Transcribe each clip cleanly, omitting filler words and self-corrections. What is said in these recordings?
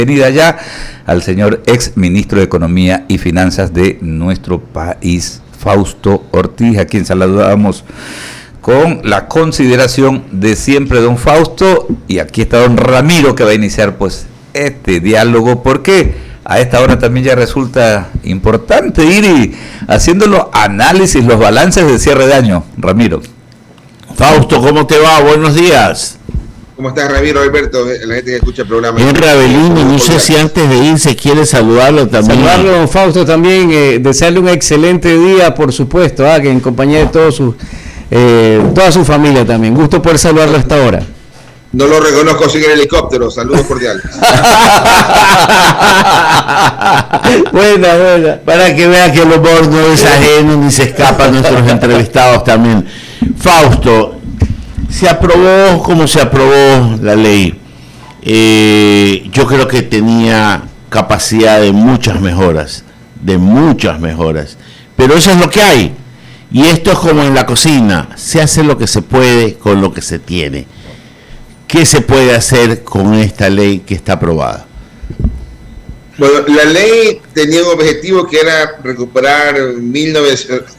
Bienvenida ya al señor ex ministro de Economía y Finanzas de nuestro país, Fausto Ortiz, a quien saludamos con la consideración de siempre, don Fausto. Y aquí está don Ramiro, que va a iniciar pues este diálogo, porque a esta hora también ya resulta importante ir y haciendo los análisis, los balances de cierre de año. Ramiro. Fausto, ¿cómo te va? Buenos días. ¿Cómo estás, Ramiro, Alberto? La gente que escucha el programa. Henry Avelino, no sé si antes de irse quiere saludarlo también. Saludarlo, don Fausto, también, desearle un excelente día, por supuesto, que en compañía de toda su familia también. Gusto poder saludarlo hasta ahora. No lo reconozco sin el helicóptero. Saludos cordiales. Buena. Para que vea que el humor no es ajeno ni se escapa a nuestros entrevistados también. Fausto, se aprobó como se aprobó la ley. Yo creo que tenía capacidad de muchas mejoras, pero eso es lo que hay. Y esto es como en la cocina, se hace lo que se puede con lo que se tiene. ¿Qué se puede hacer con esta ley que está aprobada? Bueno, la ley tenía un objetivo que era recuperar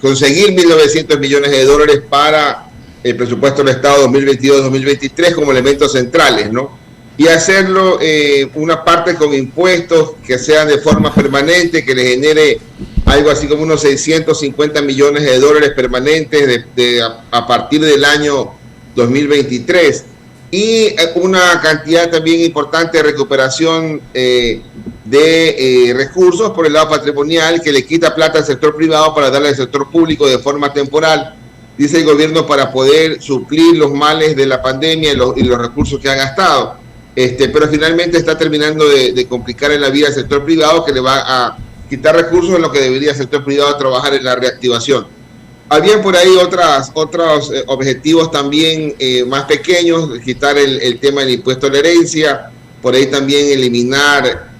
conseguir 1.900 millones de dólares para el presupuesto del Estado 2022-2023 como elementos centrales, ¿no? Y hacerlo una parte con impuestos que sean de forma permanente, que le genere algo así como unos 650 millones de dólares permanentes a partir del año 2023. Y una cantidad también importante de recuperación de recursos por el lado patrimonial, que le quita plata al sector privado para darle al sector público de forma temporal, dice el gobierno, para poder suplir los males de la pandemia y los recursos que ha gastado. Pero finalmente está terminando de complicar en la vida del sector privado, que le va a quitar recursos en lo que debería el sector privado trabajar en la reactivación. Habían por ahí otros objetivos también más pequeños, quitar el tema del impuesto a la herencia, por ahí también eliminar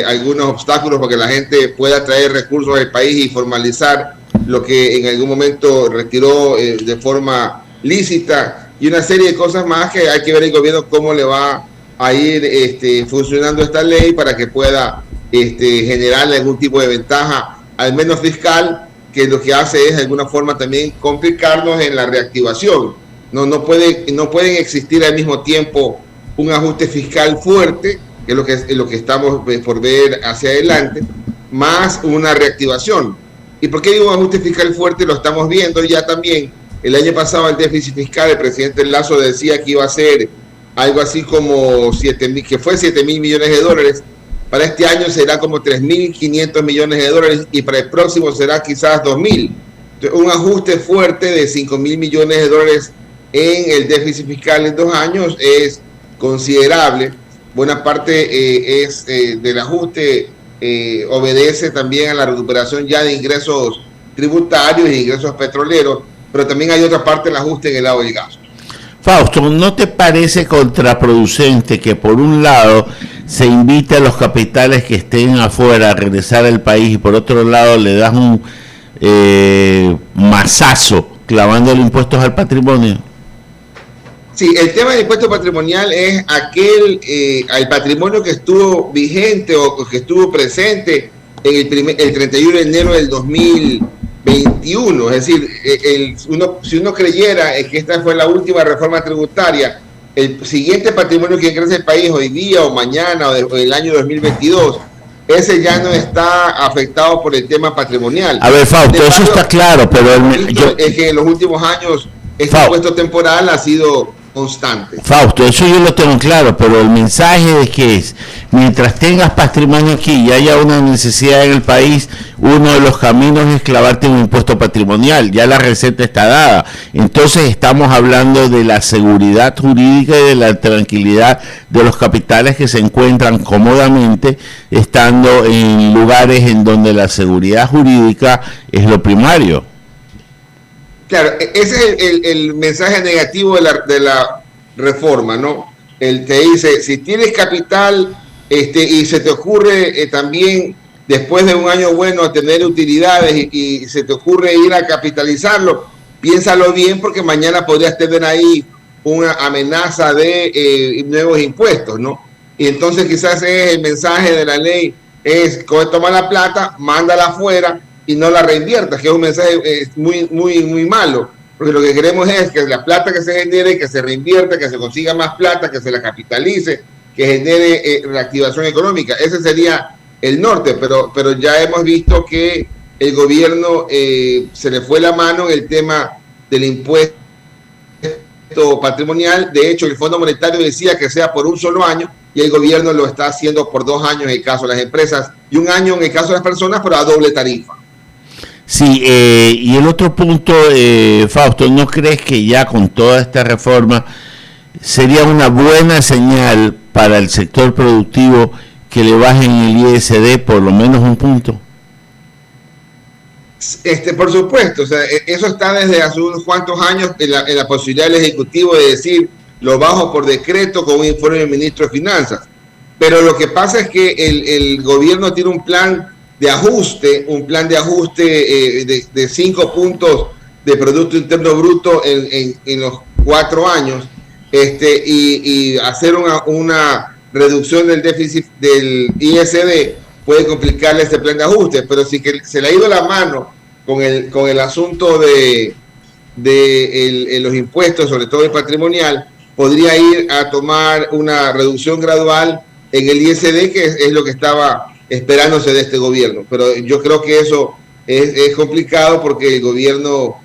algunos obstáculos para que la gente pueda traer recursos al país y formalizar lo que en algún momento retiró de forma lícita, y una serie de cosas más que hay que ver el gobierno cómo le va a ir funcionando esta ley para que pueda generarle algún tipo de ventaja, al menos fiscal, que lo que hace es de alguna forma también complicarnos en la reactivación. No pueden existir al mismo tiempo un ajuste fiscal fuerte, que es lo que estamos por ver hacia adelante, más una reactivación. ¿Y por qué digo un ajuste fiscal fuerte? Lo estamos viendo ya también. El año pasado el déficit fiscal, el presidente Lasso decía que iba a ser algo así como 7.000 millones de dólares. Para este año será como 3.500 millones de dólares y para el próximo será quizás 2.000. Entonces, un ajuste fuerte de 5.000 millones de dólares en el déficit fiscal en 2 años es considerable. Buena parte del ajuste obedece también a la recuperación ya de ingresos tributarios e ingresos petroleros, pero también hay otra parte del ajuste en el lado del gasto. Fausto, ¿no te parece contraproducente que por un lado se invite a los capitales que estén afuera a regresar al país y por otro lado le das un mazazo clavándole impuestos al patrimonio? Sí, el tema del impuesto patrimonial es al patrimonio que estuvo vigente o que estuvo presente en el 31 de enero del 2021. Es decir, si uno creyera que esta fue la última reforma tributaria, el siguiente patrimonio que ingresa al país hoy día o mañana o el año 2022, ese ya no está afectado por el tema patrimonial. A ver, Fausto, eso está claro, pero es que en los últimos años este impuesto temporal ha sido constante. Fausto, eso yo lo tengo claro, pero el mensaje es que mientras tengas patrimonio aquí y haya una necesidad en el país, uno de los caminos es clavarte un impuesto patrimonial. Ya la receta está dada. Entonces estamos hablando de la seguridad jurídica y de la tranquilidad de los capitales que se encuentran cómodamente estando en lugares en donde la seguridad jurídica es lo primario. Claro, ese es el mensaje negativo de la reforma, ¿no? Te dice, si tienes capital y se te ocurre también, después de un año bueno, tener utilidades y se te ocurre ir a capitalizarlo, piénsalo bien porque mañana podrías tener ahí una amenaza de nuevos impuestos, ¿no? y entonces quizás es el mensaje de la ley, es toma la plata, mándala afuera y no la reinviertas, que es un mensaje muy malo, porque lo que queremos es que la plata que se genere, que se reinvierta, que se consiga más plata, que se la capitalice, que genere reactivación económica. Ese sería el norte, pero ya hemos visto que el gobierno se le fue la mano en el tema del impuesto patrimonial. De hecho, el Fondo Monetario decía que sea por un solo año y el gobierno lo está haciendo por 2 años en el caso de las empresas y 1 año en el caso de las personas, pero a doble tarifa. Sí, y el otro punto, Fausto, ¿no crees que ya con toda esta reforma sería una buena señal para el sector productivo que le bajen el ISD por lo menos un punto? Por supuesto, o sea, eso está desde hace unos cuantos años en la posibilidad del Ejecutivo de decir lo bajo por decreto con un informe del Ministro de Finanzas. Pero lo que pasa es que el gobierno tiene un plan de ajuste de 5 puntos de Producto Interno Bruto en los 4 años, y hacer una reducción del déficit del ISD puede complicarle este plan de ajuste, pero sí que se le ha ido la mano con el asunto de los impuestos, sobre todo el patrimonial, podría ir a tomar una reducción gradual en el ISD, que es lo que estaba esperándose de este gobierno. Pero yo creo que eso es complicado porque el gobierno,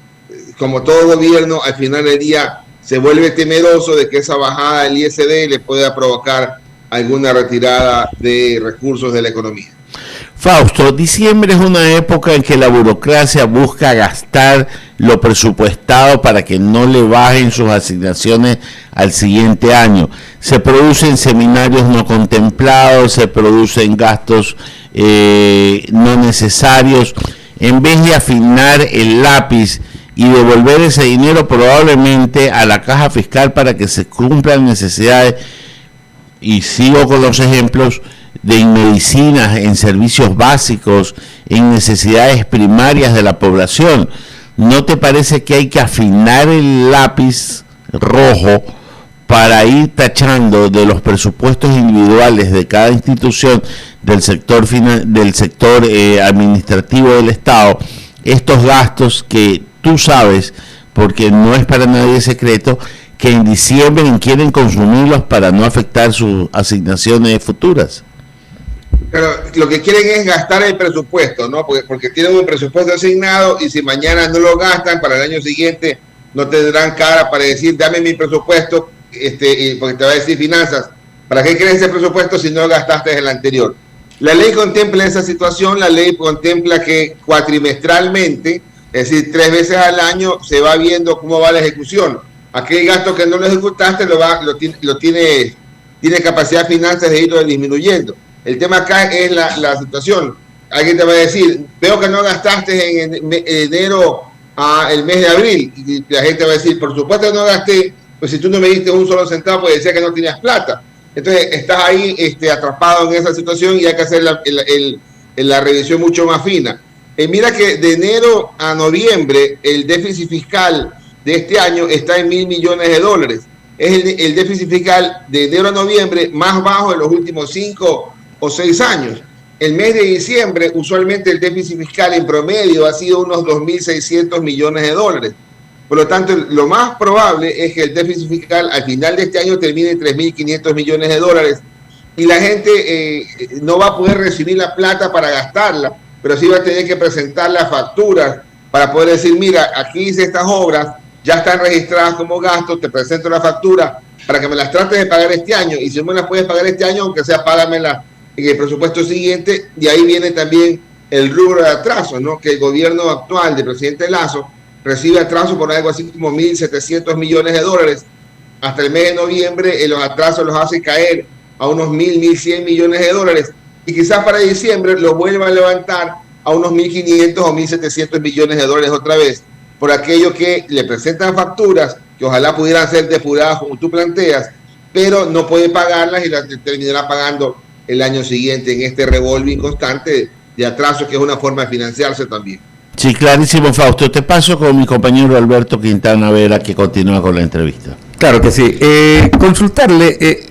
como todo gobierno, al final del día se vuelve temeroso de que esa bajada del ISD le pueda provocar alguna retirada de recursos de la economía. Fausto, diciembre es una época en que la burocracia busca gastar lo presupuestado para que no le bajen sus asignaciones al siguiente año. Se producen seminarios no contemplados, se producen gastos no necesarios. En vez de afinar el lápiz y devolver ese dinero probablemente a la caja fiscal para que se cumplan necesidades, y sigo con los ejemplos, de medicinas, en servicios básicos, en necesidades primarias de la población. ¿No te parece que hay que afinar el lápiz rojo para ir tachando de los presupuestos individuales de cada institución del sector administrativo del Estado estos gastos que tú sabes, porque no es para nadie secreto, que en diciembre quieren consumirlos para no afectar sus asignaciones futuras? Pero lo que quieren es gastar el presupuesto, ¿no? Porque tienen un presupuesto asignado y si mañana no lo gastan, para el año siguiente no tendrán cara para decir, dame mi presupuesto, porque te va a decir finanzas, ¿para qué quieres ese presupuesto si no gastaste el anterior? La ley contempla esa situación, la ley contempla que cuatrimestralmente, es decir, 3 veces al año, se va viendo cómo va la ejecución. Aquel gasto que no lo ejecutaste tiene capacidad de finanzas de irlo disminuyendo. El tema acá es la situación. Alguien te va a decir, veo que no gastaste en enero el mes de abril. Y la gente va a decir, por supuesto que no gasté, pues si tú no me diste un solo centavo, pues decía que no tenías plata. Entonces estás ahí atrapado en esa situación y hay que hacer la revisión mucho más fina. Mira que de enero a noviembre el déficit fiscal de este año está en $1,000 millones. Es el déficit fiscal de enero a noviembre más bajo de los últimos 5 o 6 años. El mes de diciembre, usualmente el déficit fiscal en promedio ha sido unos $2,600 millones. Por lo tanto, lo más probable es que el déficit fiscal al final de este año termine en $3,500 millones y la gente no va a poder recibir la plata para gastarla, pero sí va a tener que presentar las facturas para poder decir, mira, aquí hice estas obras, ya están registradas como gastos, te presento la factura para que me las trates de pagar este año, y si no me las puedes pagar este año, aunque sea págamela en el presupuesto siguiente. Y ahí viene también el rubro de atraso, ¿no? Que el gobierno actual del presidente Lasso recibe atraso por algo así como $1,700 millones. Hasta el mes de noviembre los atrasos los hace caer a unos $1,100 millones, y quizás para diciembre los vuelva a levantar a unos $1,500 o $1,700 millones otra vez, por aquello que le presentan facturas que ojalá pudieran ser depuradas como tú planteas, pero no puede pagarlas y las terminará pagando el año siguiente en este revolving constante de atraso, que es una forma de financiarse también. Sí, clarísimo, Fausto. Te paso con mi compañero Alberto Quintana Vera, que continúa con la entrevista. Claro que sí. Consultarle,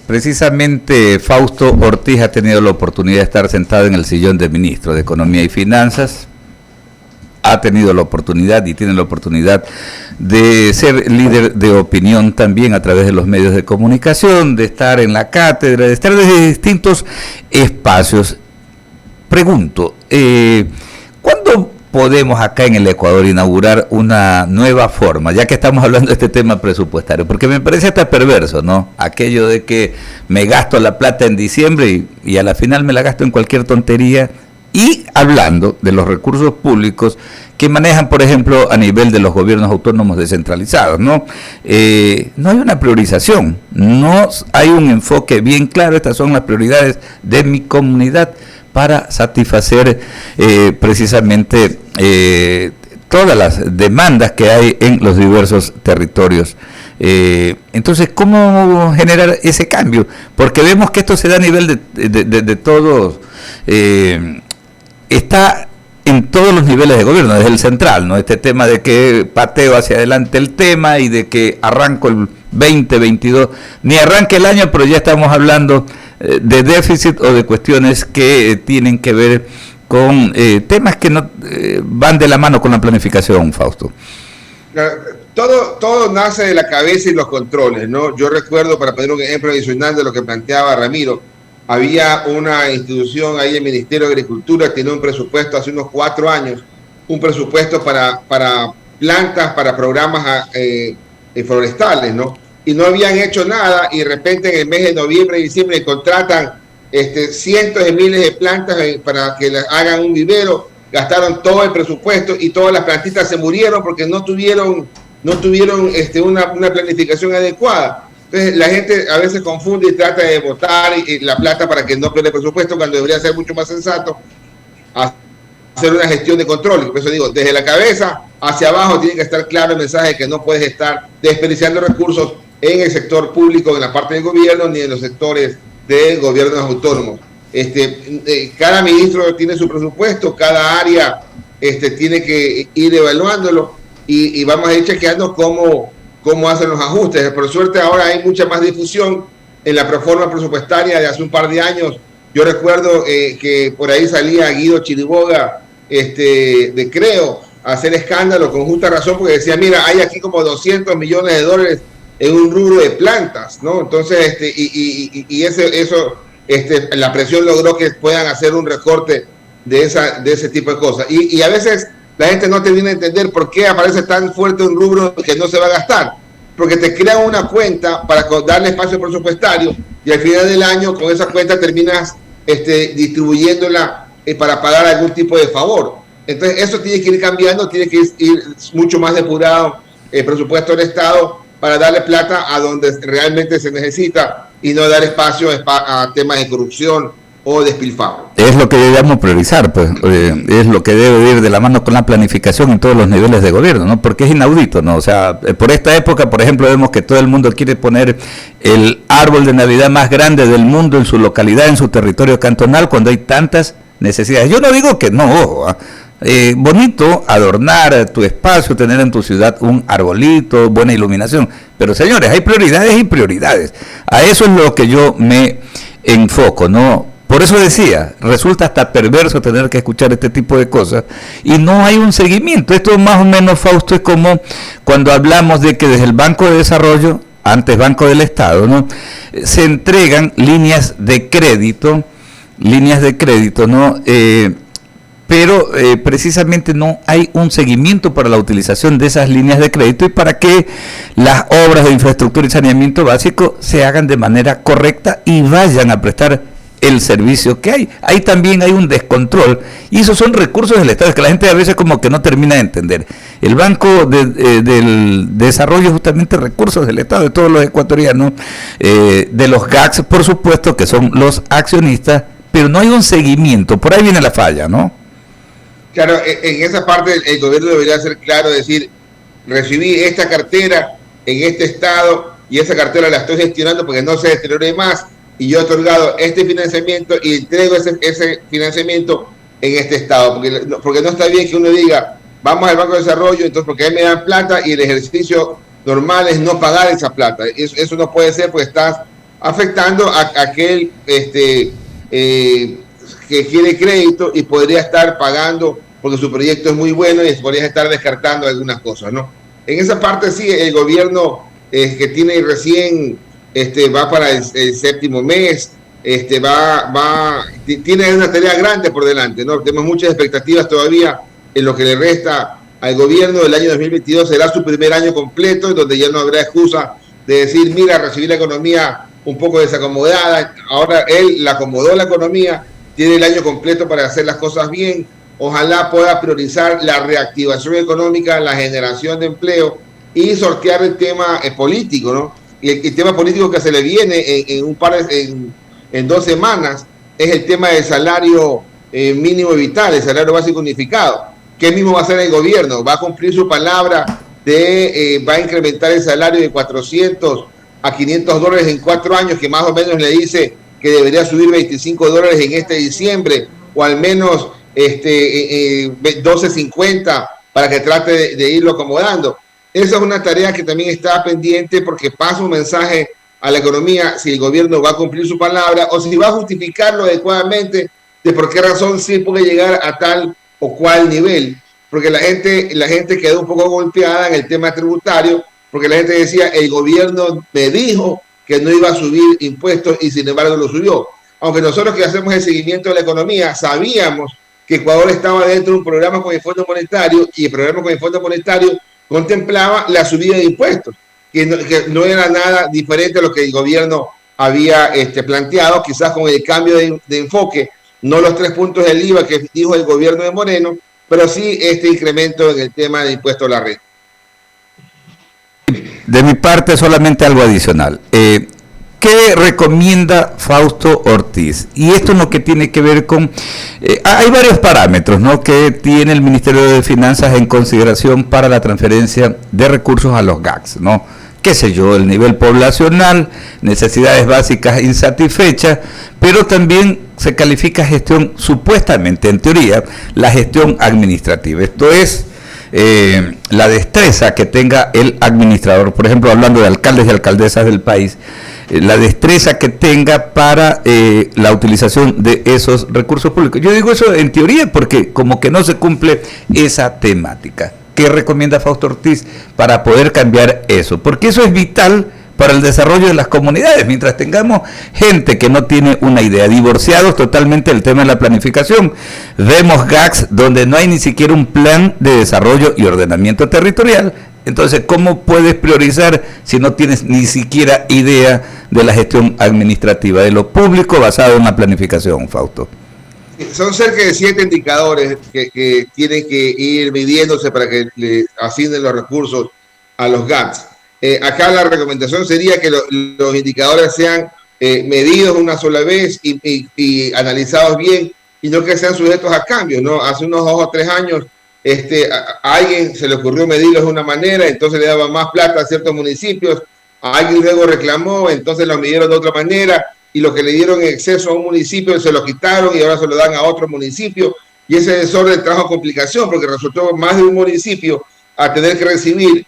Precisamente Fausto Ortiz ha tenido la oportunidad de estar sentado en el sillón de ministro de Economía y Finanzas, ha tenido la oportunidad y tiene la oportunidad de ser líder de opinión también a través de los medios de comunicación, de estar en la cátedra, de estar desde distintos espacios. Pregunto, ¿cuándo podemos acá en el Ecuador inaugurar una nueva forma, ya que estamos hablando de este tema presupuestario? Porque me parece hasta perverso, ¿no? Aquello de que me gasto la plata en diciembre y a la final me la gasto en cualquier tontería, y hablando de los recursos públicos que manejan, por ejemplo, a nivel de los gobiernos autónomos descentralizados, ¿no? No hay una priorización, no hay un enfoque bien claro. Estas son las prioridades de mi comunidad para satisfacer precisamente todas las demandas que hay en los diversos territorios. Entonces, ¿cómo generar ese cambio? Porque vemos que esto se da a nivel de todos, está en todos los niveles de gobierno, desde el central, ¿no? Este tema de que pateo hacia adelante el tema y de que arranco el 2022, ni arranque el año, pero ya estamos hablando de déficit o de cuestiones que tienen que ver con temas que no van de la mano con la planificación, Fausto. Todo nace de la cabeza y los controles, ¿no? Yo recuerdo, para poner un ejemplo adicional de lo que planteaba Ramiro, había una institución ahí, el Ministerio de Agricultura, tiene un presupuesto hace unos 4 años, un presupuesto para plantas, para programas forestales, ¿no? Y no habían hecho nada, y de repente en el mes de noviembre y diciembre contratan cientos de miles de plantas para que hagan un vivero, gastaron todo el presupuesto y todas las plantitas se murieron porque no tuvieron una planificación adecuada. Entonces la gente a veces confunde y trata de botar la plata para que no pierda el presupuesto, cuando debería ser mucho más sensato hacer una gestión de control. Por eso digo, desde la cabeza hacia abajo tiene que estar claro el mensaje de que no puedes estar desperdiciando recursos en el sector público, en la parte del gobierno, ni en los sectores de gobiernos autónomos. Cada ministro tiene su presupuesto, cada área tiene que ir evaluándolo y vamos a ir chequeando cómo hacen los ajustes. Por suerte ahora hay mucha más difusión en la reforma presupuestaria de hace un par de años. Yo recuerdo que por ahí salía Guido Chiriboga de Creo a hacer escándalo con justa razón, porque decía, mira, hay aquí como $200 millones en un rubro de plantas, ¿no? Entonces, la presión logró que puedan hacer un recorte de ese tipo de cosas. Y a veces la gente no termina de entender por qué aparece tan fuerte un rubro que no se va a gastar. Porque te crean una cuenta para darle espacio presupuestario y al final del año con esa cuenta terminas distribuyéndola para pagar algún tipo de favor. Entonces eso tiene que ir cambiando, tiene que ir mucho más depurado el presupuesto del Estado para darle plata a donde realmente se necesita y no dar espacio a temas de corrupción o despilfarro. Es lo que debemos priorizar, pues, es lo que debe ir de la mano con la planificación en todos los niveles de gobierno, ¿no? Porque es inaudito, ¿no? O sea, por esta época, por ejemplo, vemos que todo el mundo quiere poner el árbol de Navidad más grande del mundo en su localidad, en su territorio cantonal, cuando hay tantas necesidades. Yo no digo que no, ojo, bonito adornar tu espacio, tener en tu ciudad un arbolito, buena iluminación, pero señores, hay prioridades y prioridades. A eso es lo que yo me enfoco, ¿no? Por eso decía, resulta hasta perverso tener que escuchar este tipo de cosas y no hay un seguimiento. Esto más o menos, Fausto, es como cuando hablamos de que desde el Banco de Desarrollo, antes Banco del Estado, ¿no? Se entregan líneas de crédito, ¿no? Pero precisamente no hay un seguimiento para la utilización de esas líneas de crédito y para que las obras de infraestructura y saneamiento básico se hagan de manera correcta y vayan a prestar el servicio que hay. Ahí también hay un descontrol y esos son recursos del Estado, es que la gente a veces como que no termina de entender. El Banco del Desarrollo es justamente recursos del Estado, de todos los ecuatorianos, de los GACs, por supuesto, que son los accionistas, pero no hay un seguimiento. Por ahí viene la falla, ¿no? Claro, en esa parte el gobierno debería ser claro, decir, recibí esta cartera en este estado y esa cartera la estoy gestionando porque no se deteriore más y yo he otorgado este financiamiento y entrego ese financiamiento en este estado, porque no está bien que uno diga, vamos al Banco de Desarrollo, entonces porque ahí me dan plata y el ejercicio normal es no pagar esa plata. Eso no puede ser, porque estás afectando a aquel que quiere crédito y podría estar pagando porque su proyecto es muy bueno y podría estar descartando algunas cosas, ¿no? En esa parte sí, el gobierno que tiene recién, va para el 7º mes, tiene una tarea grande por delante, ¿no? Tenemos muchas expectativas todavía en lo que le resta al gobierno. El año 2022 será su primer año completo, donde ya no habrá excusa de decir, mira, recibí la economía un poco desacomodada, ahora él la acomodó la economía, tiene el año completo para hacer las cosas bien. Ojalá pueda priorizar la reactivación económica, la generación de empleo y sortear el tema político, ¿no? Y el tema político que se le viene en 2 semanas es el tema del salario mínimo vital, el salario básico unificado. ¿Qué mismo va a hacer el gobierno? Va a cumplir su palabra va a incrementar el salario de 400 a 500 dólares en 4 años, que más o menos le dice que debería subir 25 dólares en este diciembre, o al menos 12.50 para que trate de irlo acomodando. Esa es una tarea que también está pendiente, porque pasa un mensaje a la economía si el gobierno va a cumplir su palabra o si va a justificarlo adecuadamente de por qué razón sí puede llegar a tal o cual nivel. Porque la gente quedó un poco golpeada en el tema tributario, porque la gente decía, el gobierno me dijo que no iba a subir impuestos y sin embargo lo subió. Aunque nosotros que hacemos el seguimiento de la economía sabíamos que Ecuador estaba dentro de un programa con el Fondo Monetario, y el programa con el Fondo Monetario contemplaba la subida de impuestos, que no era nada diferente a lo que el gobierno había planteado, quizás con el cambio de enfoque, no los 3 puntos del IVA que dijo el gobierno de Moreno, pero sí este incremento en el tema de impuesto a la renta. De mi parte, solamente algo adicional. ¿Qué recomienda Fausto Ortiz? Y esto es lo que tiene que ver con... hay varios parámetros, ¿no?, que tiene el Ministerio de Finanzas en consideración para la transferencia de recursos a los GACS, ¿no? Qué sé yo, el nivel poblacional, necesidades básicas insatisfechas, pero también se califica gestión, supuestamente, en teoría, la gestión administrativa. Esto es la destreza que tenga el administrador, por ejemplo, hablando de alcaldes y alcaldesas del país, la destreza que tenga para la utilización de esos recursos públicos. Yo digo eso en teoría porque como que no se cumple esa temática. ¿Qué recomienda Fausto Ortiz para poder cambiar eso? Porque eso es vital para el desarrollo de las comunidades. Mientras tengamos gente que no tiene una idea, divorciados totalmente del tema de la planificación, vemos GACS donde no hay ni siquiera un plan de desarrollo y ordenamiento territorial. Entonces, ¿cómo puedes priorizar si no tienes ni siquiera idea de la gestión administrativa, de lo público basado en la planificación, Fausto? Son cerca de 7 indicadores que tienen que ir midiéndose para que le asignen los recursos a los GACS. Acá la recomendación sería que los indicadores sean medidos una sola vez y analizados bien, y no que sean sujetos a cambios, ¿no? Hace unos 2 o 3 años a alguien se le ocurrió medirlos de una manera, entonces le daba más plata a ciertos municipios, a alguien luego reclamó, entonces lo midieron de otra manera, y lo que le dieron en exceso a un municipio se lo quitaron y ahora se lo dan a otro municipio, y ese desorden trajo complicación porque resultó más de un municipio a tener que recibir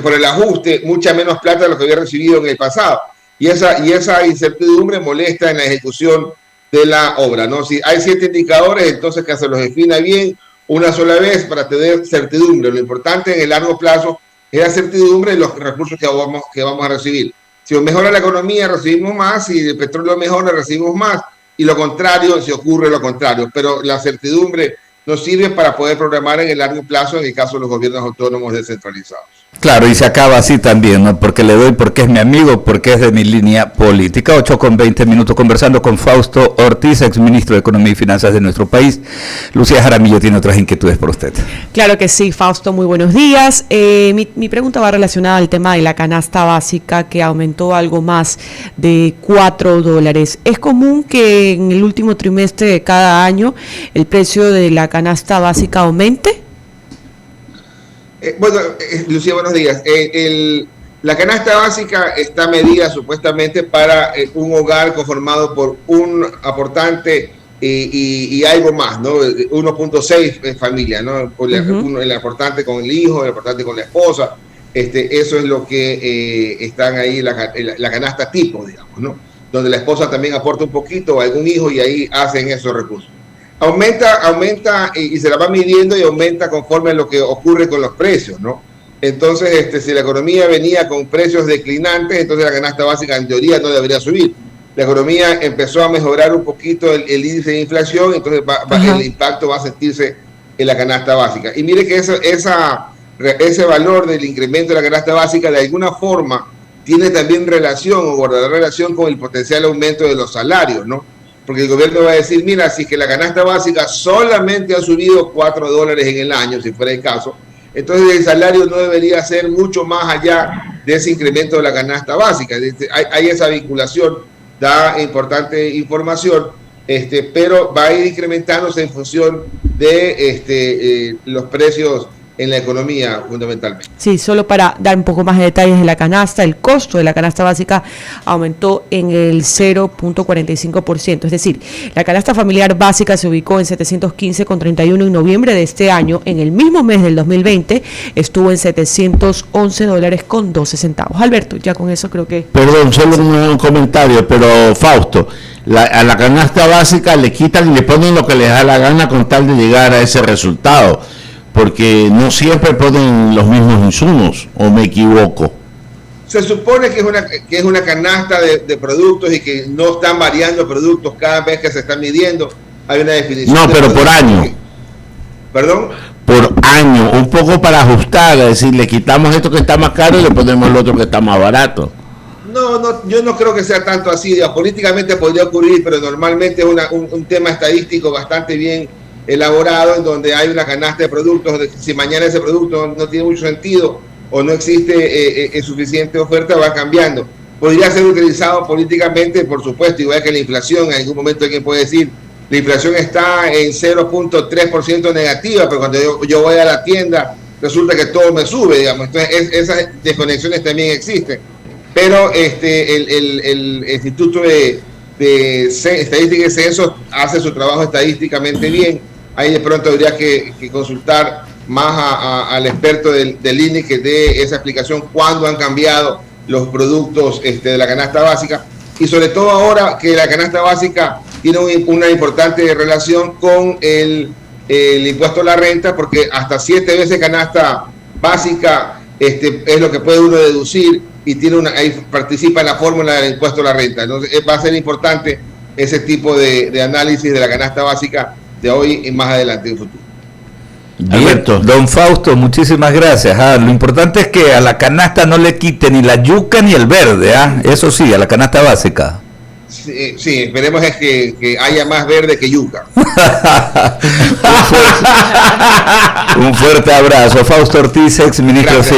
por el ajuste mucha menos plata de lo que había recibido en el pasado, y esa incertidumbre molesta en la ejecución de la obra, ¿no? Si hay 7 indicadores, entonces que se los defina bien una sola vez para tener certidumbre. Lo importante en el largo plazo es la certidumbre de los recursos que vamos a recibir. Si mejora la economía, recibimos más, si el petróleo mejora, recibimos más, y lo contrario, si ocurre lo contrario. Pero la certidumbre nos sirve para poder programar en el largo plazo en el caso de los gobiernos autónomos descentralizados. Claro, y se acaba así también, ¿no? Porque le doy porque es mi amigo, porque es de mi línea política. 8:20 conversando con Fausto Ortiz, exministro de Economía y Finanzas de nuestro país. Lucía Jaramillo tiene otras inquietudes por usted. Claro que sí, Fausto, muy buenos días. Mi pregunta va relacionada al tema de la canasta básica, que aumentó algo más de $4. ¿Es común que en el último trimestre de cada año el precio de la canasta básica aumente? Bueno, Lucía, buenos días. La canasta básica está medida supuestamente para un hogar conformado por un aportante y algo más, ¿no? 1.6 familias, ¿no? El aportante con el hijo, el aportante con la esposa. eso es lo que están ahí, la canasta tipo, digamos, ¿no? Donde la esposa también aporta un poquito, algún hijo, y ahí hacen esos recursos. Aumenta y se la va midiendo y aumenta conforme a lo que ocurre con los precios, ¿no? Entonces, si la economía venía con precios declinantes, entonces la canasta básica en teoría no debería subir. La economía empezó a mejorar un poquito el índice de inflación, entonces el impacto va a sentirse en la canasta básica. Y mire que ese valor del incremento de la canasta básica de alguna forma tiene también relación o guardará relación con el potencial aumento de los salarios, ¿no? Porque el gobierno va a decir, mira, si es que la canasta básica solamente ha subido $4 en el año, si fuera el caso, entonces el salario no debería ser mucho más allá de ese incremento de la canasta básica. Hay esa vinculación, da importante información, pero va a ir incrementándose en función de los precios en la economía, fundamentalmente. Sí, solo para dar un poco más de detalles de la canasta, el costo de la canasta básica aumentó en el 0.45%, es decir, la canasta familiar básica se ubicó en 715,31 en noviembre de este año. En el mismo mes del 2020 estuvo en $711,12. Alberto, ya con eso creo que... Perdón, solo un comentario, pero Fausto, a la canasta básica le quitan y le ponen lo que les da la gana con tal de llegar a ese resultado, porque no siempre ponen los mismos insumos, ¿o me equivoco? Se supone que es una canasta de productos y que no están variando productos cada vez que se están midiendo. Hay una definición. No, pero por año. ¿Perdón? Por año, un poco para ajustar, es decir, le quitamos esto que está más caro y le ponemos el otro que está más barato. No, yo no creo que sea tanto así. Políticamente podría ocurrir, pero normalmente es un tema estadístico bastante bien elaborado, en donde hay una canasta de productos. Si mañana ese producto no tiene mucho sentido o no existe suficiente oferta, va cambiando. Podría ser utilizado políticamente, por supuesto, igual que la inflación. En algún momento alguien puede decir, la inflación está en 0.3% negativa, pero cuando yo voy a la tienda resulta que todo me sube, digamos. Entonces esas desconexiones también existen. Pero el Instituto de Estadística y Censos hace su trabajo estadísticamente bien. Ahí de pronto habría que consultar más al experto del INE que dé esa explicación, cuándo han cambiado los productos de la canasta básica, y sobre todo ahora que la canasta básica tiene una importante relación con el impuesto a la renta, porque hasta 7 veces canasta básica es lo que puede uno deducir, y ahí participa en la fórmula del impuesto a la renta. Entonces va a ser importante ese tipo de análisis de la canasta básica de hoy y más adelante en el futuro. Alberto. Don Fausto, muchísimas gracias. Lo importante es que a la canasta no le quite ni la yuca ni el verde, eso sí, a la canasta básica. Sí, esperemos es que haya más verde que yuca. Un fuerte abrazo. Fausto Ortiz, ex ministro.